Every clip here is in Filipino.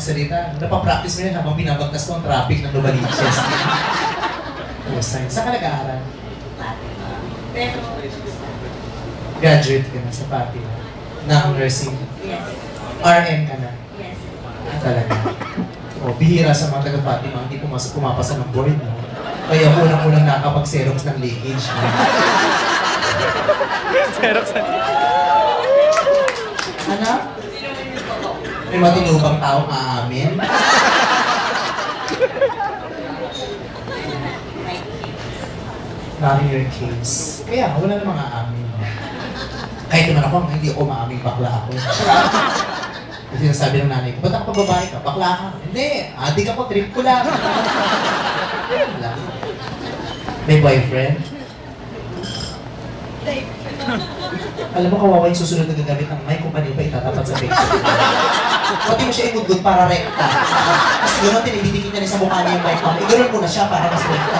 magsalita. Napapractice mo yun habang binabagtas ko ang traffic ng Novaliches. Saan ka nag-aaral? Pero... Graduate ka na sa Pati ng nursing? Yes. RN ka na? Yes. Talaga. O, bihira sa mga taga-Fatima, hindi pumapasa ng board, no? Kaya unang-unang nakapag-xerox ng leakage. No? Xerox na. Ano? May matinubang taong aamin? Not in your case. Kaya, wala namang aamin. Kahit naman ako, hindi ako maaming bakla ako. Kasi nasabi ng nanay ko, ba't ako babae ka? Bakla ka? Hindi, adik ako, trip ko lang. Wala. May boyfriend? Alam mo, kawawa yung susunod na gagamit ng mic kung kanil pa itatapat sa picture. Pati mo siya imudgod para rekta. Kasi gano'n, tinibidikit niya sa mukha niya yung mic. Igano'n mo na siya para mas rekta.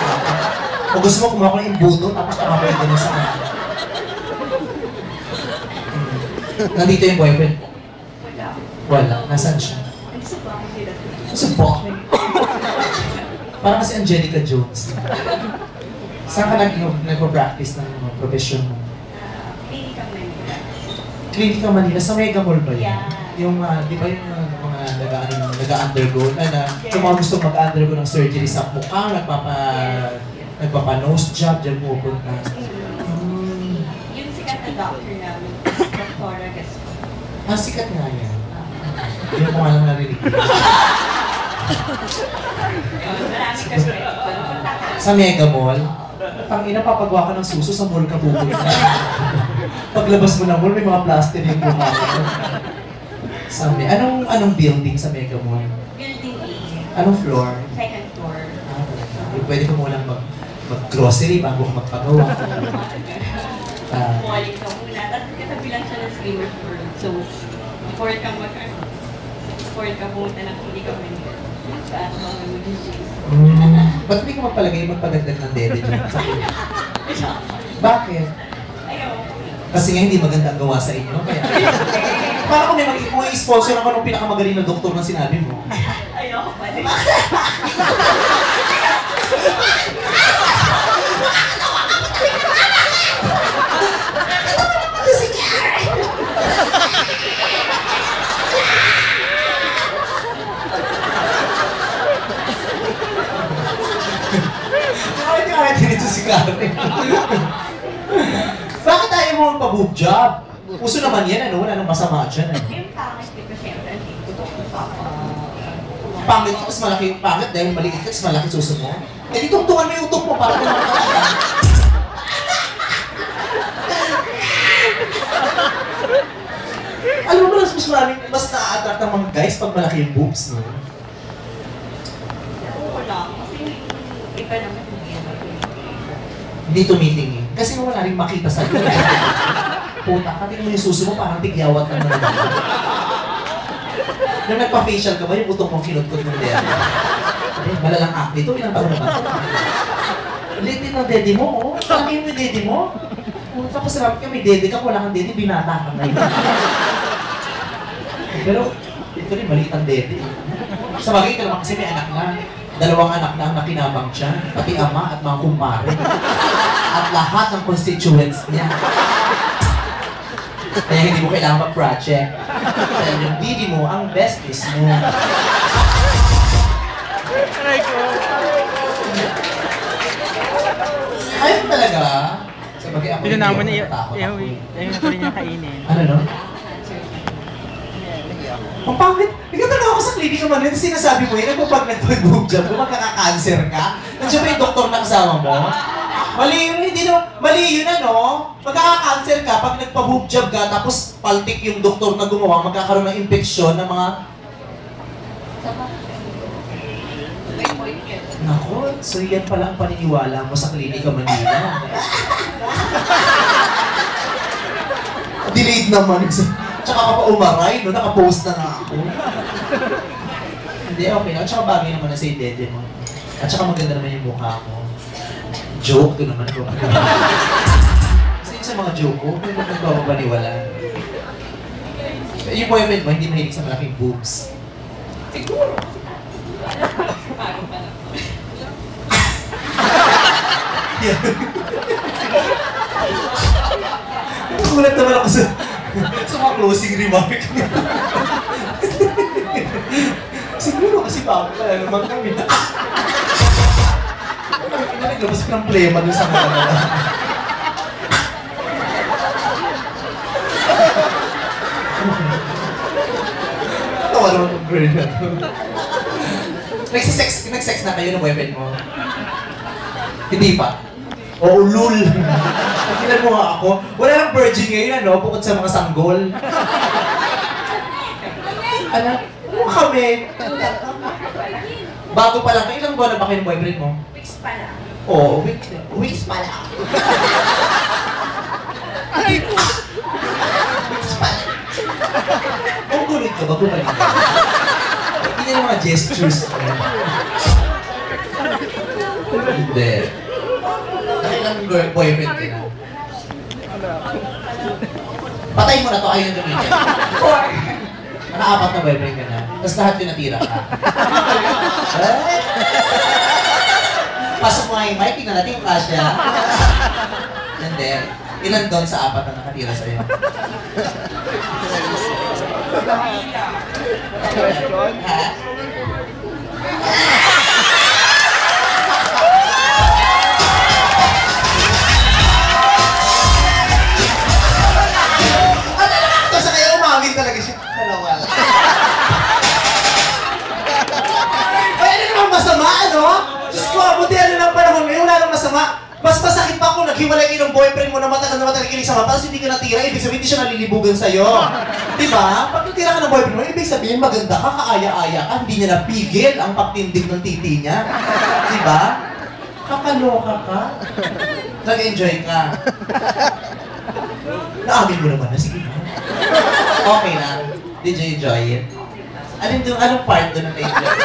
O gusto mo kumuha ko ng imbuto, tapos kamakoy gano'n sa kanya. Nandito yung boyfriend mo? Wala. Nasaan siya? Sa bakit? Parang kasi Angelica Jones. Saan ka nag-practice ng profession mo? Clinica Manila. Clinica Manila? Sa Mega Mall ba yun? Yeah. Yung, di ba yung mga nag-undergo, yung mga gusto mag-undergo ng surgery sa mukha, nagpapa-nose job, dyan pupunta. Yung sikat na doctor namin, Dr. Gaston. Ah, sikat nga yan. Hindi ko nga lang narinig. Marami kasi. Sa Mega Mall? Tangina, papagawa ka ng suso sa mall ka pupunta. Paglabas mo ng mall, may mga plaster yung bumalo. Anong building sa Mega Mall? Building A. Anong floor? Second floor. Ah, pwede ko munang mag-grocery bago ko magpagawa. Walling ka muna. Tapos katabi lang siya ng Slimmers World. So, before ka pumunta ng Clinica Manila. Ba't hindi ka magpadagdag ng dede dyan? Bakit? Ayaw. Kasi nga hindi maganda ang gawa sa inyo. Kaya, para kung may sponsor ako ng pinakamagaling na doktor na sinabi mo. Ayaw pa din. Bakit dito si Karen? Bakit ayaw mo magpa-boob job? Uso naman yan, ano? Wala nang masama dyan, ano? Yung pangit ko siyempre, hindi ko Pangit ka, mas malaki yung pangit dahil maliit ka, mas malaki suso mo. Eh, di tungtungan mo yung utok mo para kumakain. Alam mo ba, mas na-attract ang mga guys pag malaki yung boobs, no? wala. Kasi iba naman yung Hindi tumitingin. Kasi wala rin makita sa iyo. Puta ka, tingnan mo yung suso mo, parang tigyawat na naman. Nung nagpa-facial ka ba, yung utong mong kinutkot ng dede? Malalang acne ito, ilang taon na ba? Liit din ng dede mo, oh. Malaki yung dede mo. Tapos sarap ka, may dede ka, wala kang dede, binata ka ngayon. Pero, ito rin, maliit ang dede. Sa bagay ka naman kasi may anak na. Dalawang anak na ang nakinabang siya, pati ama at mga kumpare. At lahat ng constituents niya. Kaya hindi mo kailangan mag-project. Kaya yung didi mo, ang besties mo. Ayun talaga. Sa bagay ako, Pino naman hindi niya, ako natakot. yung ko rin niya kainin. Ano no? Ang pangit! Nagkatala ako sa klinika man rin, sinasabi mo yun, pag nag-boob job mo, magkaka-cancer ka. Nandiyan ba yung doktor na kasama mo? Mali yun, hindi naman, mali yun ano? Magkaka-cancer ka pag nagpa-boob job ka, tapos paltik yung doktor na gumawa, magkakaroon ng infeksyon ng mga... Nako, so yan pala ang paniniwala mo sa Klinika Manila. Delayed naman. Tsaka ka pa umaray, no? Nakapost na nga ako. Hindi, okay na. Tsaka bagay naman na sa dede mo. At tsaka maganda naman yung mukha mo. Joke, doon naman ako. Kasi yung sa mga joke ko, may nagpapapaniwala. Yung boyfriend mo, hindi mahilig sa malaking boobs. Siguro. Bago pa lang. Nagulat naman ako sa mga closing remark niya. Siguro kasi bago pa lang naman kami. Naglabas ko ng plema dun sa mga naman. Tawa naman ng girl na to. Nagsex na kayo ng boyfriend mo? Hindi pa? Oo, lul. Nakilan mo nga ako. Wala nang virgin ngayon, ano? Bukod sa mga sanggol. Ano? Ano kami? Bago pa lang. Ilang buwan na ba kayo ng boyfriend mo? Weeks pa lang. Oo, weeks pa lang. Weeks pa lang. Ang gulit ka ba? Bumalik ka. Hindi na mga gestures. Hindi. Nakilang boyfriend ka na. Patay mo na to, ayaw na gamitin. Naka-apat na boyfriend ka na. Tapos lahat yung natira ka. Pasok mo nga yung mic, tingnan natin yung kasya. Hindi. Ilan doon sa apat na nakatira sa'yo? Ha? Sa kaya umaming talaga siya. Dalawa. Ay, ano naman masama, ano? Diyos ko, buti ano ng panahon ngayon, wala nang masama. Mas masakit pa kung naghiwalay kayo ng boyfriend mo na matagal kinig sa mata, tapos hindi ka natira, ibig sabihin hindi siya nalilibugan sa'yo. Diba? Pag natira ka ng boyfriend mo, ibig sabihin maganda ka, kaaya-aya ka, hindi niya napigil ang pagtindig ng titi niya. Diba? Kakaloka ka. Nag-enjoy ka. Naamin mo naman na, sige na. Okay lang. Did you enjoy it? Anong part doon na na-enjoy?